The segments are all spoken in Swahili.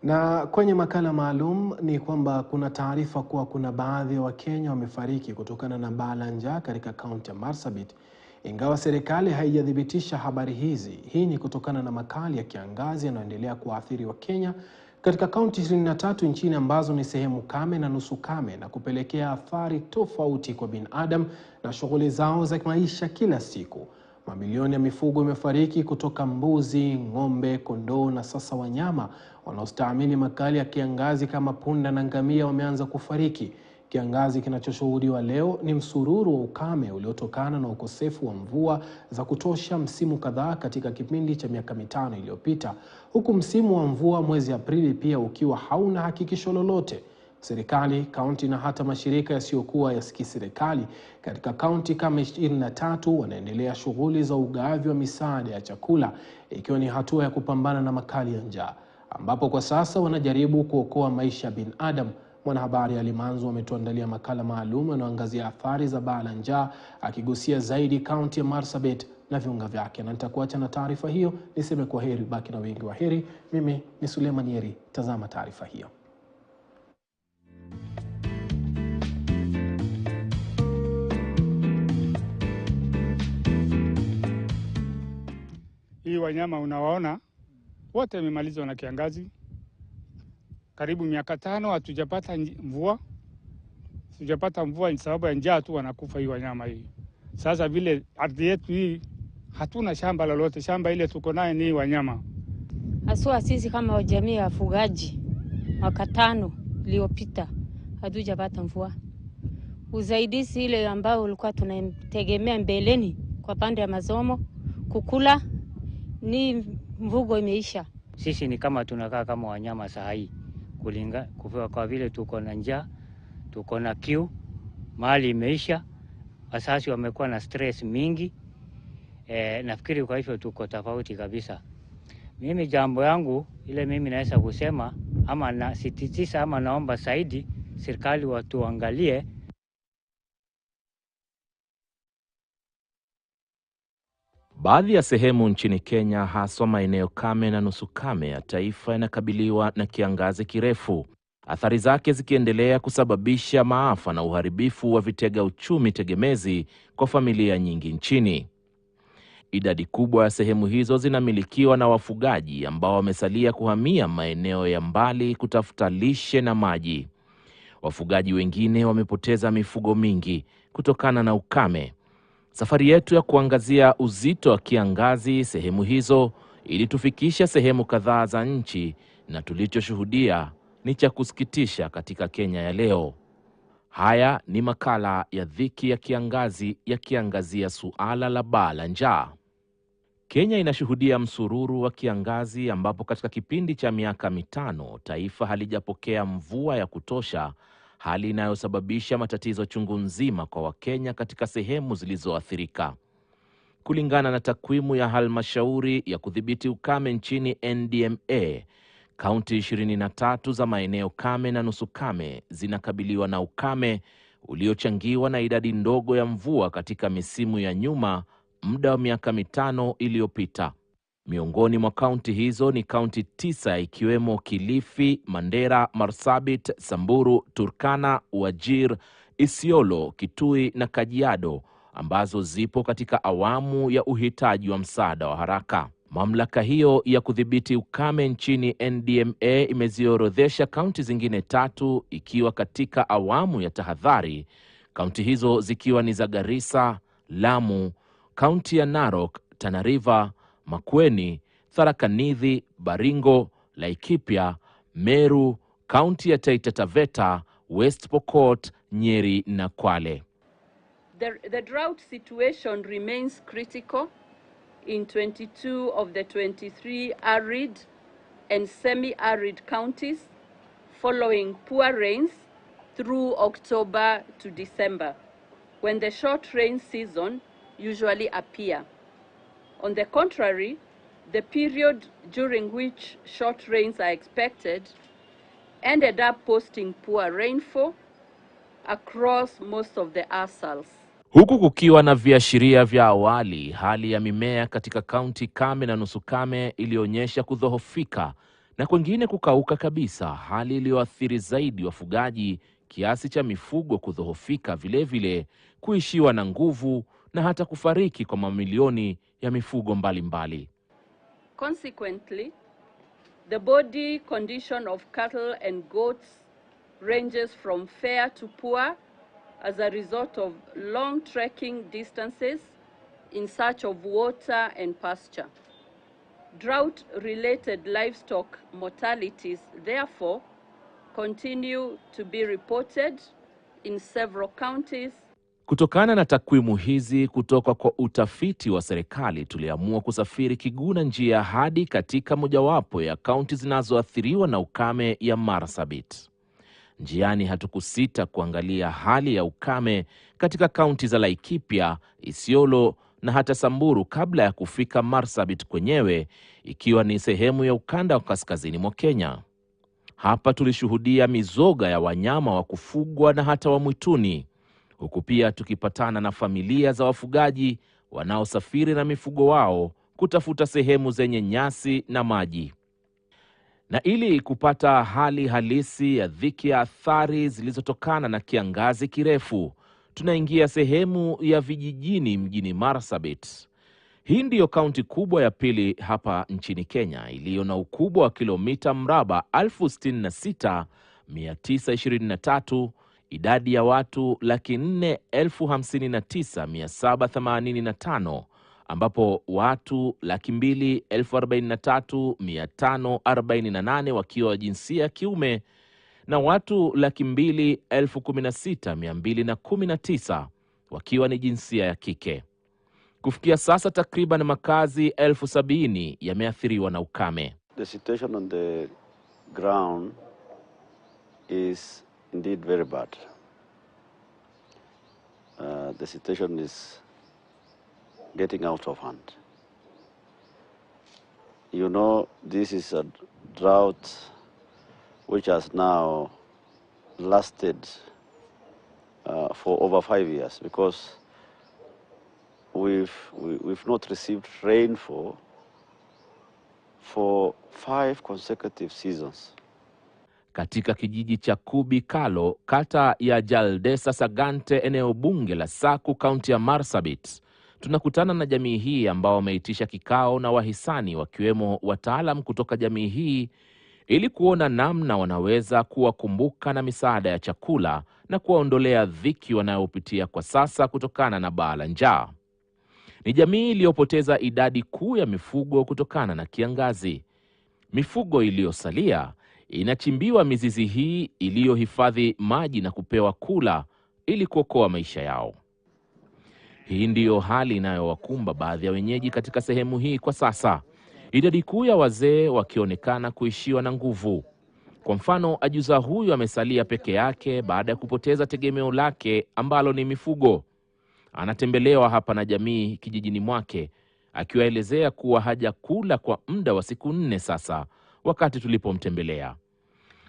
Na kwenye makala maalum ni kwamba kuna taarifa kuwa kuna baadhi ya Wakenya wamefariki kutokana na baa la njaa katika kaunti ya Marsabit. Ingawa serikali haijathibitisha habari hizi, hii ni kutokana na makali ya kiangazi yanayoendelea kuathiri Wakenya katika kaunti 23 nchini ambazo ni sehemu kame na nusu kame, na kupelekea athari tofauti kwa binadamu na shughuli zao za maisha kila siku. Mamilioni ya mifugo imefariki kutoka mbuzi, ng'ombe, kondoo na sasa wanyama wanaostahimili makali ya kiangazi kama punda na ngamia wameanza kufariki. Kiangazi kinachoshuhudiwa leo ni msururu wa ukame uliotokana na ukosefu wa mvua za kutosha msimu kadhaa katika kipindi cha miaka 5 iliyopita, huku msimu wa mvua mwezi Aprili pia ukiwa hauna hakikisho lolote. Serikali, kaunti na hata mashirika yasiyokuwa ya kiserikali katika kaunti kama 23 wanaendelea shughuli za ugavi wa misaada ya chakula, ikiwa ni hatua ya kupambana na makali ya njaa, ambapo kwa sasa wanajaribu kuokoa maisha ya binadamu. Mwanahabari Alimanzu ametuandalia makala maalum yanayoangazia athari za baa la njaa, akigusia zaidi kaunti ya Marsabit na viunga vyake. Na nitakuacha na taarifa hiyo, niseme kwa heri, baki na wengi wa heri. Mimi ni Suleiman Yeri, tazama taarifa hiyo. Hii wanyama unawaona wote wamemalizwa na kiangazi. Karibu miaka 5 hatujapata mvua. Hatujapata mvua ni sababu ya njaa tu, wanakufa hii wanyama hii. Sasa vile ardhi yetu hii hatuna shamba lolote, shamba ile tuko naye ni wanyama. Haswa sisi kama jamii ya wafugaji mwaka 5 iliyopita hatujapata mvua. Usaidizi ile ambao ulikuwa tunategemea mbeleni kwa pande ya masomo, kukula, ni mvugo imeisha. Sisi ni kama tunakaa kama wanyama sahi, kwa vile tuko na njaa, tuko na kiu, mali imeisha, wasasi wamekuwa na stress mingi. Nafikiri kwa hivyo tuko tofauti kabisa. Mimi jambo yangu ile mimi naweza kusema ama nasisitiza ama naomba zaidi serikali watuangalie. Baadhi ya sehemu nchini Kenya, haswa maeneo kame na nusu kame ya taifa, yanakabiliwa na kiangazi kirefu, athari zake zikiendelea kusababisha maafa na uharibifu wa vitega uchumi tegemezi kwa familia nyingi nchini. Idadi kubwa ya sehemu hizo zinamilikiwa na wafugaji ambao wamesalia kuhamia maeneo ya mbali kutafuta lishe na maji. Wafugaji wengine wamepoteza mifugo mingi kutokana na ukame. Safari yetu ya kuangazia uzito wa kiangazi sehemu hizo ilitufikisha sehemu kadhaa za nchi, na tulichoshuhudia ni cha kusikitisha katika Kenya ya leo. Haya ni makala ya dhiki ya kiangazi yakiangazia suala la baa la njaa. Kenya inashuhudia msururu wa kiangazi ambapo katika kipindi cha miaka 5 taifa halijapokea mvua ya kutosha, hali inayosababisha matatizo chungu nzima kwa Wakenya katika sehemu zilizoathirika. Kulingana na takwimu ya halmashauri ya kudhibiti ukame nchini NDMA, kaunti 23 za maeneo kame na nusu kame zinakabiliwa na ukame uliochangiwa na idadi ndogo ya mvua katika misimu ya nyuma, muda wa miaka 5 iliyopita. Miongoni mwa kaunti hizo ni kaunti 9 ikiwemo Kilifi, Mandera, Marsabit, Samburu, Turkana, Wajir, Isiolo, Kitui na Kajiado, ambazo zipo katika awamu ya uhitaji wa msaada wa haraka. Mamlaka hiyo ya kudhibiti ukame nchini NDMA imeziorodhesha kaunti zingine 3 ikiwa katika awamu ya tahadhari, kaunti hizo zikiwa ni za Garissa, Lamu, kaunti ya Narok, Tana River, Makueni, Tharaka Nithi, Baringo, Laikipia, Meru, kaunti ya Taita Taveta, West Pokot, Nyeri na Kwale. The drought situation remains critical in 22 of the 23 arid and semi-arid counties following poor rains through October to December, when the short rain season usually appear. On the contrary, the period during which short rains are expected ended up posting poor rainfall across most of the ASALs. Huku kukiwa na viashiria vya awali, hali ya mimea katika kaunti kame na nusu kame ilionyesha kudhoofika na kwengine kukauka kabisa, hali iliyoathiri zaidi wafugaji kiasi cha mifugo kudhoofika, vilevile kuishiwa na nguvu na hata kufariki kwa mamilioni ya mifugo mbalimbali. Consequently, the body condition of cattle and goats ranges from fair to poor as a result of long trekking distances in search of water and pasture. Drought-related livestock mortalities, therefore, continue to be reported in several counties. Kutokana na takwimu hizi kutoka kwa utafiti wa serikali, tuliamua kusafiri kiguna njia hadi katika mojawapo ya kaunti zinazoathiriwa na ukame ya Marsabit. Njiani hatukusita kuangalia hali ya ukame katika kaunti za Laikipia, Isiolo na hata Samburu kabla ya kufika Marsabit kwenyewe, ikiwa ni sehemu ya ukanda wa kaskazini mwa Kenya. Hapa tulishuhudia mizoga ya wanyama wa kufugwa na hata wa mwituni, huku pia tukipatana na familia za wafugaji wanaosafiri na mifugo wao kutafuta sehemu zenye nyasi na maji. Na ili kupata hali halisi ya dhiki ya athari zilizotokana na kiangazi kirefu, tunaingia sehemu ya vijijini mjini Marsabit. Hii ndiyo kaunti kubwa ya pili hapa nchini Kenya, iliyo na ukubwa wa kilomita mraba 66,923, idadi ya watu 459,785, ambapo watu 243,548 wakiwa wa jinsia ya kiume na watu 216,219 wakiwa ni jinsia ya kike. Kufikia sasa takriban makazi 70,000 yameathiriwa na ukame. The situation on the ground is indeed very bad. The situation is getting out of hand. You know, this is a drought which has now lasted for over 5 years, because we've not received rainfall for 5 consecutive seasons. Katika kijiji cha Kubi Kalo, kata ya Jaldesa Sagante, eneo bunge la Saku, kaunti ya Marsabit, tunakutana na jamii hii ambao wameitisha kikao na wahisani wakiwemo wataalam kutoka jamii hii ili kuona namna wanaweza kuwakumbuka na misaada ya chakula na kuwaondolea dhiki wanayopitia kwa sasa kutokana na baa la njaa. Ni jamii iliyopoteza idadi kuu ya mifugo kutokana na kiangazi. Mifugo iliyosalia inachimbiwa mizizi hii iliyohifadhi maji na kupewa kula ili kuokoa maisha yao. Hii ndiyo hali inayowakumba baadhi ya wenyeji katika sehemu hii kwa sasa. Idadi kuu ya wazee wakionekana kuishiwa na nguvu. Kwa mfano, ajuza huyu amesalia peke yake baada ya kupoteza tegemeo lake ambalo ni mifugo. Anatembelewa hapa na jamii kijijini mwake, akiwaelezea kuwa hajakula kwa muda wa siku 4 sasa wakati tulipomtembelea.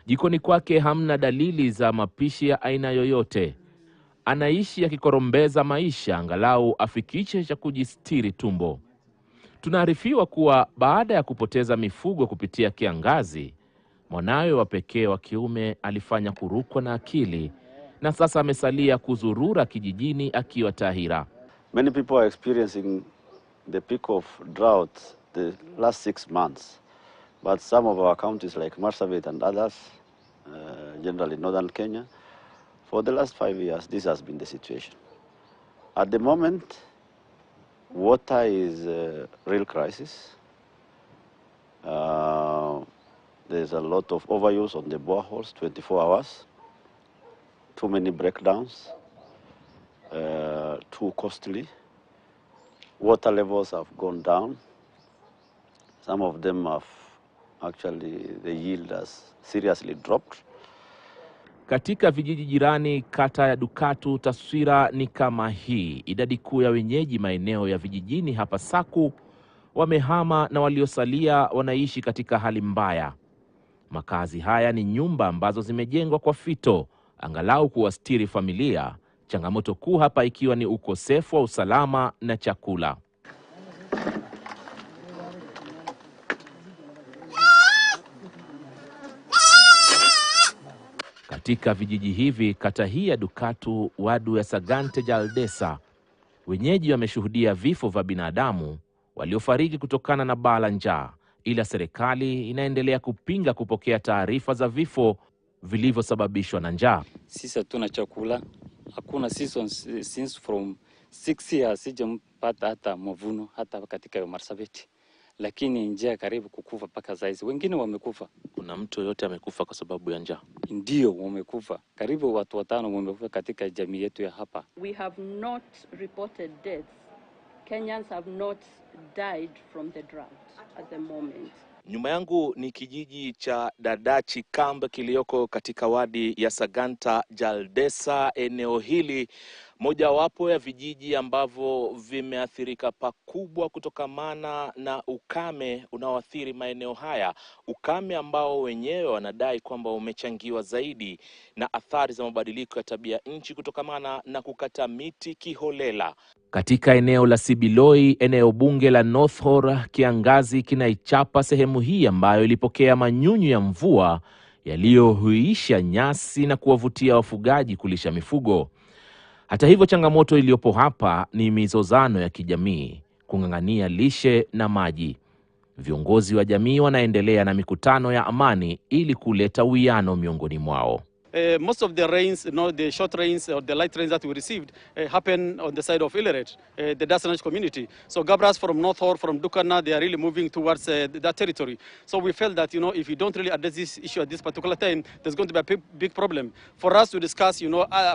Jikoni kwake hamna dalili za mapishi ya aina yoyote. Anaishi akikorombeza maisha angalau afikishe cha kujistiri tumbo. Tunaarifiwa kuwa baada ya kupoteza mifugo kupitia kiangazi, mwanawe wa pekee wa kiume alifanya kurukwa na akili na sasa amesalia kuzurura kijijini akiwa tahira. Many people are experiencing the peak of drought the last 6 months, but some of our counties like Marsabit and others, generally northern Kenya, for the last 5 years, this has been the situation. At the moment, water is a real crisis. There's a lot of overuse on the boreholes, 24 hours. Too many breakdowns, too costly. Water levels have gone down. Some of them have actually, the yield has seriously dropped. Katika vijiji jirani kata ya Dukatu, taswira ni kama hii. Idadi kuu ya wenyeji maeneo ya vijijini hapa Saku wamehama na waliosalia wanaishi katika hali mbaya. Makazi haya ni nyumba ambazo zimejengwa kwa fito, angalau kuwastiri familia. Changamoto kuu hapa ikiwa ni ukosefu wa usalama na chakula. Katika vijiji hivi, kata hii ya Dukatu, wadu ya Sagante Jaldesa, wenyeji wameshuhudia vifo vya binadamu waliofariki kutokana na baa la njaa, ila serikali inaendelea kupinga kupokea taarifa za vifo vilivyosababishwa na njaa. Sisi hatuna chakula, hakuna season since from 6 years sijampata hata mavuno hata katika Marsabit. Lakini njaa karibu kukufa paka saizi. Wengine wamekufa. Kuna mtu yote amekufa kwa sababu ya njaa? Ndio wamekufa. Karibu watu 5 wamekufa katika jamii yetu ya hapa. We have not reported deaths. Kenyans have not died from the drought at the moment. Nyuma yangu ni kijiji cha Dadachi Kambe kilioko katika wadi ya Saganta Jaldesa. Eneo hili mojawapo ya vijiji ambavyo vimeathirika pakubwa kutokamana na ukame unaoathiri maeneo haya. Ukame ambao wenyewe wanadai kwamba umechangiwa zaidi na athari za mabadiliko ya tabia nchi kutokamana na kukata miti kiholela. Katika eneo la Sibiloi, eneo bunge la North Horr, kiangazi kinaichapa sehemu hii ambayo ilipokea manyunyu ya mvua yaliyohuisha nyasi na kuwavutia wafugaji kulisha mifugo. Hata hivyo, changamoto iliyopo hapa ni mizozano ya kijamii, kung'ang'ania lishe na maji. Viongozi wa jamii wanaendelea na mikutano ya amani ili kuleta uwiano miongoni mwao. Most of the rains, the short rains or the light rains that we received happen on the side of Ileret, the Dasanaj community. So Gabras from North Horr, from Dukana, they are really moving towards that territory. So we felt that, if you don't really address this issue at this particular time, there's going to be a big problem. For us to discuss,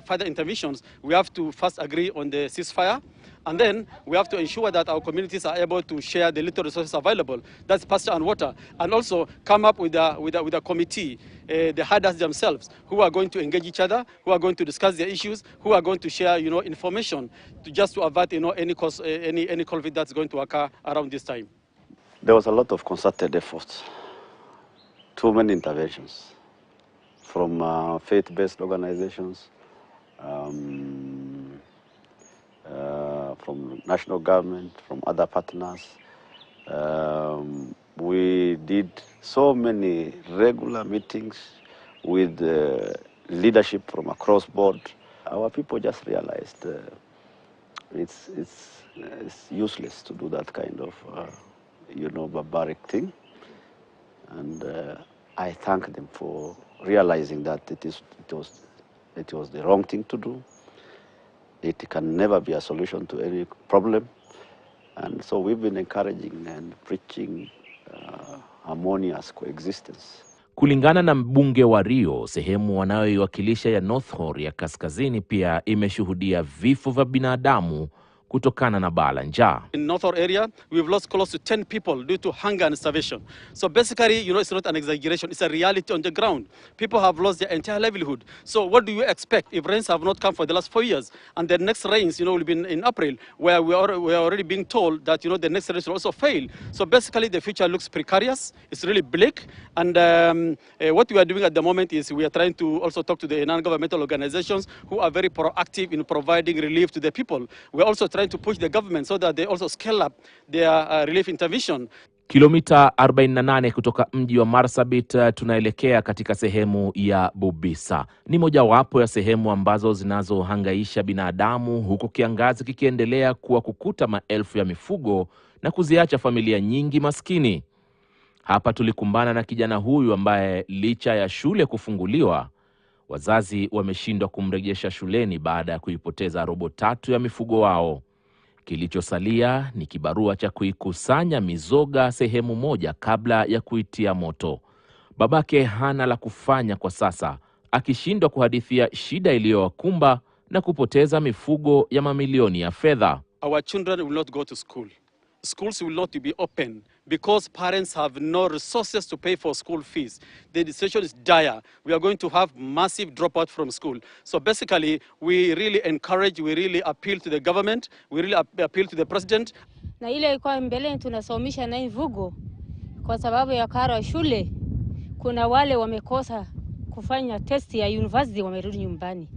further interventions, we have to first agree on the ceasefire. And then we have to ensure that our communities are able to share the little resources available, that's pasture and water, and also come up with a committee, the herders themselves, who are going to engage each other, who are going to discuss their issues, who are going to share, information to avert, any conflict that's going to occur around this time. There was a lot of concerted efforts, too many interventions from faith-based organizations, from national government, from other partners. We did so many regular meetings with leadership from across board. Our people just realized it's useless to do that kind of barbaric thing, and I thank them for realizing that it was the wrong thing to do. It can never be a solution to any problem. And so we've been encouraging and preaching harmonious coexistence. Kulingana na mbunge wa Rio, sehemu wanayoiwakilisha ya North Horr ya kaskazini pia imeshuhudia vifo vya binadamu kutokana na baa la njaa. In North Horr area, we've lost close to 10 people due to hunger and starvation. So basically, it's not an exaggeration, it's a reality on the ground. People have lost their entire livelihood. So what do you expect if rains have not come for the last 4 years? And the next rains, will be in April, where we are already being told that, the next rains will also fail. So basically, the future looks precarious, it's really bleak. And what we are doing at the moment is we are trying to also talk to the non-governmental organizations who are very proactive in providing relief to the people. We're also trying to push the government so that they also scale up their relief intervention. Kilomita 48 kutoka mji wa Marsabit tunaelekea katika sehemu ya Bubisa. Ni mojawapo ya sehemu ambazo zinazohangaisha binadamu, huku kiangazi kikiendelea kukuta maelfu ya mifugo na kuziacha familia nyingi maskini. Hapa tulikumbana na kijana huyu ambaye licha ya shule kufunguliwa, wazazi wameshindwa kumrejesha shuleni baada ya kuipoteza robo 3 ya mifugo wao. Kilichosalia ni kibarua cha kuikusanya mizoga sehemu moja kabla ya kuitia moto. Babake hana la kufanya kwa sasa, akishindwa kuhadithia shida iliyowakumba na kupoteza mifugo ya mamilioni ya fedha. Our children will not go to school. Schools will not be open because parents have no resources to pay for school fees. The situation is dire. We are going to have massive dropout from school. So basically, we really encourage, we really appeal to the government, we really appeal to the president. Na ile kwa mbele tunasomisha na mifugo kwa sababu ya karo ya shule. Kuna wale wamekosa kufanya test ya university wamerudi nyumbani.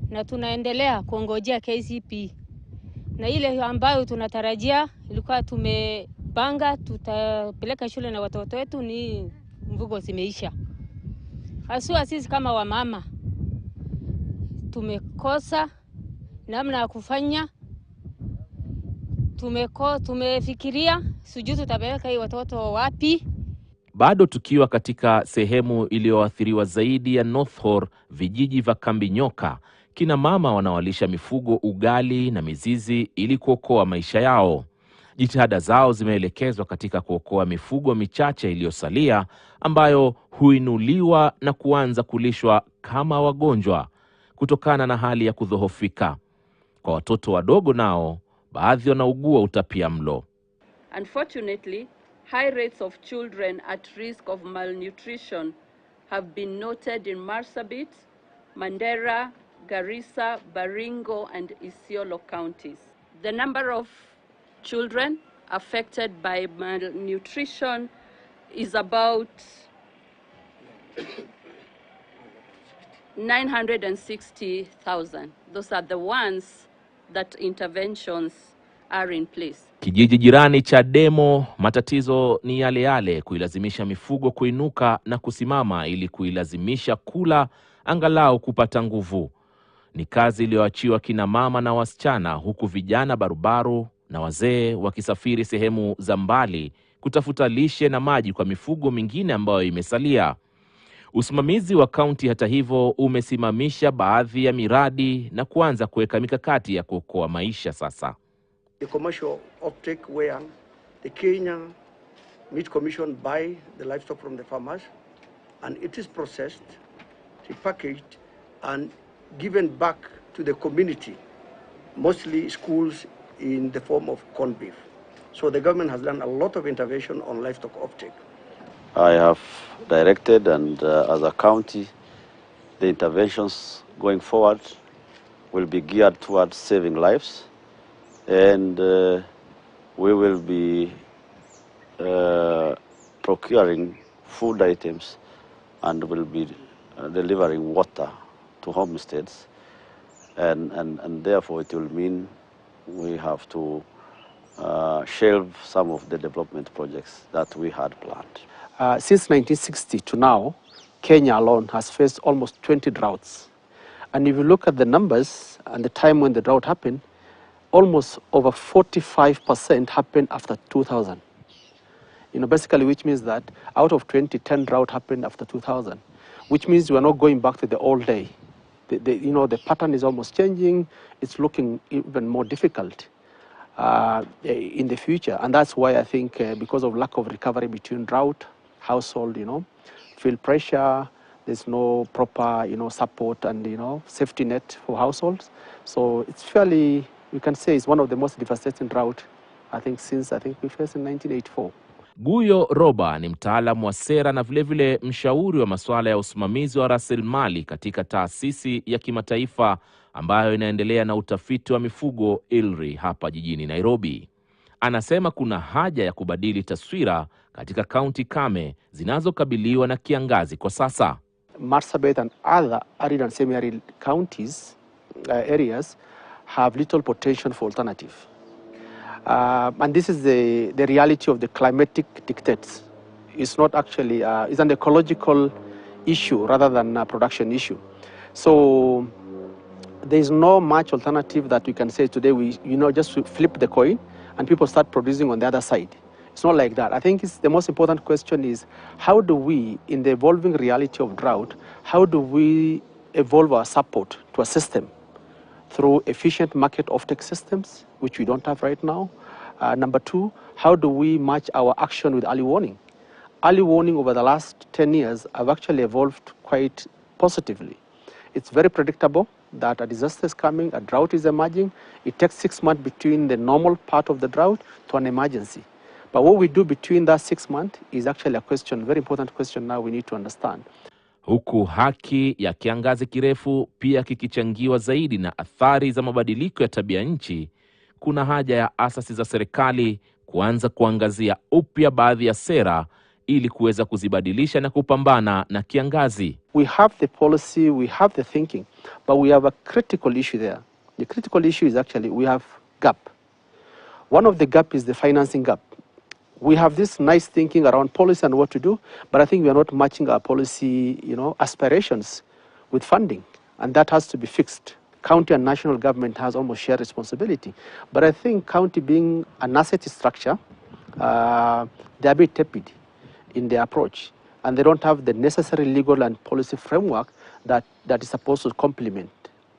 Na tunaendelea kuongojea KCP. Na ile ambayo tunatarajia ilikuwa tumepanga tutapeleka shule na watoto wetu ni mvugo zimeisha. Haswa sisi kama wamama tumekosa namna ya kufanya. Tumefikiria sijui tutapeleka hii watoto wapi. Bado tukiwa katika sehemu iliyoathiriwa zaidi ya North Horr, vijiji vya Kambi Nyoka, kina mama wanawalisha mifugo ugali na mizizi ili kuokoa maisha yao. Jitihada zao zimeelekezwa katika kuokoa mifugo michache iliyosalia ambayo huinuliwa na kuanza kulishwa kama wagonjwa kutokana na hali ya kudhoofika. Kwa watoto wadogo nao, baadhi wanaugua utapiamlo. Unfortunately, high rates of children at risk of malnutrition have been noted in Marsabit, Mandera, Garissa, Baringo, and Isiolo counties. The number of children affected by malnutrition is about 960,000. Those are the ones that interventions are in place. Kijiji jirani cha Demo, matatizo ni yale yale, kuilazimisha mifugo kuinuka na kusimama ili kuilazimisha kula angalau kupata nguvu. Ni kazi iliyoachiwa kina mama na wasichana, huku vijana barubaru na wazee wakisafiri sehemu za mbali kutafuta lishe na maji kwa mifugo mingine ambayo imesalia. Usimamizi wa kaunti hata hivyo umesimamisha baadhi ya miradi na kuanza kuweka mikakati ya kuokoa maisha sasa. The commercial uptake where the Kenya Meat Commission buy the livestock from the farmers and it is processed, repackaged and given back to the community, mostly schools, in the form of corned beef. So the government has done a lot of intervention on livestock uptake. I have directed and as a county, the interventions going forward will be geared towards saving lives, and we will be procuring food items and will be delivering water to homesteads, and therefore it will mean we have to shelve some of the development projects that we had planned. Since 1960 to now, Kenya alone has faced almost 20 droughts. And if you look at the numbers and the time when the drought happened, almost over 45% happened after 2000. Basically, which means that out of 20, 10 drought happened after 2000, which means we are not going back to the old day. The pattern is almost changing. It's looking even more difficult in the future. And that's why I think because of lack of recovery between drought, household, feel pressure, there's no proper, support and, safety net for households. So it's fairly, we can say it's one of the most devastating drought, since we faced in 1984. Guyo Roba ni mtaalamu wa sera na vilevile mshauri wa masuala ya usimamizi wa rasilimali katika taasisi ya kimataifa ambayo inaendelea na utafiti wa mifugo ILRI hapa jijini Nairobi. Anasema kuna haja ya kubadili taswira katika kaunti kame zinazokabiliwa na kiangazi kwa sasa. Marsabit and other arid and semi-arid counties, areas, have little potential for alternative. And this is the reality of the climatic dictates. It's not actually, it's an ecological issue rather than a production issue. So there's no much alternative that we can say today, just flip the coin and people start producing on the other side. It's not like that. I think the most important question is, how do we, in the evolving reality of drought, how do we evolve our support to a system through efficient market offtake systems, which we don't have right now? Number two, how do we match our action with early warning? Early warning over the last 10 years have actually evolved quite positively. It's very predictable that a disaster is coming, a drought is emerging. It takes 6 months between the normal part of the drought to an emergency. But what we do between that 6 months is actually a question, very important question now we need to understand. Huku haki ya kiangazi kirefu pia kikichangiwa zaidi na athari za mabadiliko ya tabia nchi, kuna haja ya asasi za serikali kuanza kuangazia upya baadhi ya sera ili kuweza kuzibadilisha na kupambana na kiangazi. We have the policy, we have the thinking, but we have a critical issue there. The critical issue is actually we have gap. One of the gap is the financing gap. We have this nice thinking around policy and what to do, but I think we are not matching our policy, aspirations with funding, and that has to be fixed. County and national government has almost shared responsibility, but I think county being an asset structure, they are a bit tepid in their approach, and they don't have the necessary legal and policy framework that is supposed to complement.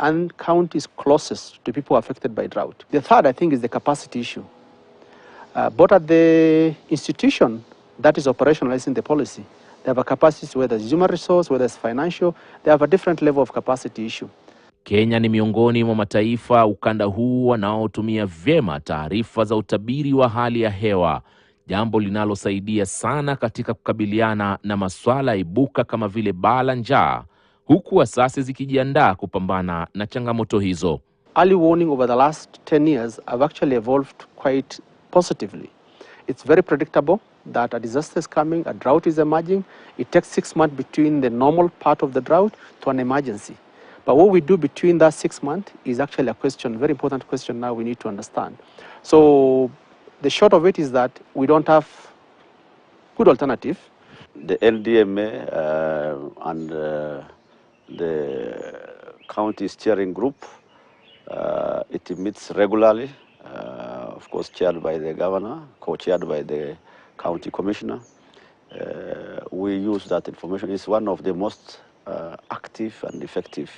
And county is closest to people affected by drought. The third, I think, is the capacity issue. But at the institution that is operationalizing the policy, they have a capacity, whether it's human resource, whether it's financial, they have a different level of capacity issue. Kenya ni miongoni mwa mataifa ukanda huu wanaotumia vyema taarifa za utabiri wa hali ya hewa, jambo linalosaidia sana katika kukabiliana na masuala ibuka kama vile baa la njaa, huku asasi zikijiandaa kupambana na changamoto hizo. Early warning over the last 10 years have actually evolved quite positively. It's very predictable that a disaster is coming, a drought is emerging. It takes 6 months between the normal part of the drought to an emergency. But what we do between that 6 months is actually a question, very important question now we need to understand. So the short of it is that we don't have good alternative. The LDMA and the county steering group, it meets regularly, of course chaired by the governor, co-chaired by the county commissioner. We use that information. It's one of the most active and effective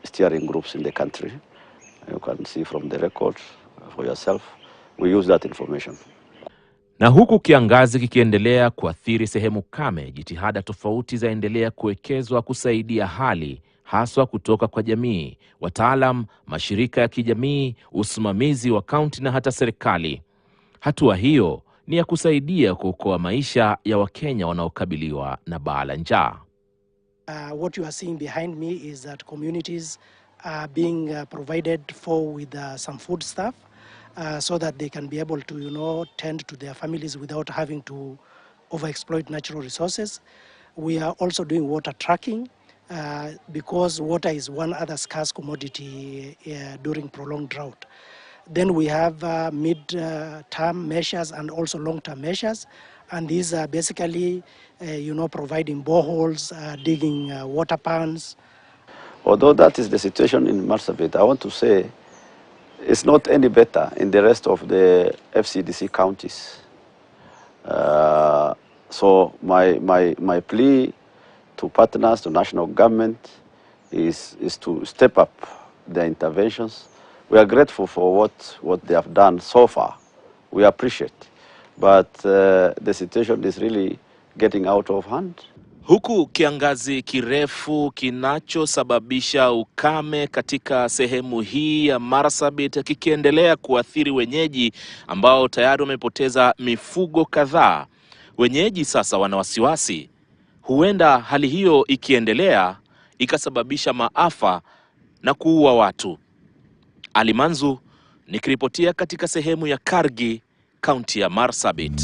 steering groups in the country. You can see from the records for yourself. We use that information. Na huku kiangazi kikiendelea kuathiri sehemu kame, jitihada tofauti zaendelea kuwekezwa kusaidia hali, haswa kutoka kwa jamii, wataalam, mashirika ya kijamii, usimamizi wa kaunti na hata serikali. Hatua hiyo ni ya kusaidia kuokoa maisha ya Wakenya wanaokabiliwa na baa la njaa. What you are seeing behind me is that communities are being provided for with some food stuff so that they can be able to, tend to their families without having to overexploit natural resources. We are also doing water tracking because water is one other scarce commodity during prolonged drought. Then we have mid-term measures and also long-term measures, and these are basically, providing boreholes, digging water pans. Although that is the situation in Marsabit, I want to say it's not any better in the rest of the FCDC counties. So my plea to partners, to national government, is to step up the interventions. We are grateful for what they have done so far. We appreciate. But the situation is really getting out of hand. Huku kiangazi kirefu kinachosababisha ukame katika sehemu hii ya Marsabit kikiendelea kuathiri wenyeji ambao tayari wamepoteza mifugo kadhaa, wenyeji sasa wana wasiwasi. Huenda hali hiyo ikiendelea ikasababisha maafa na kuua watu. Alimanzu nikiripotia katika sehemu ya Kargi, kaunti ya Marsabit.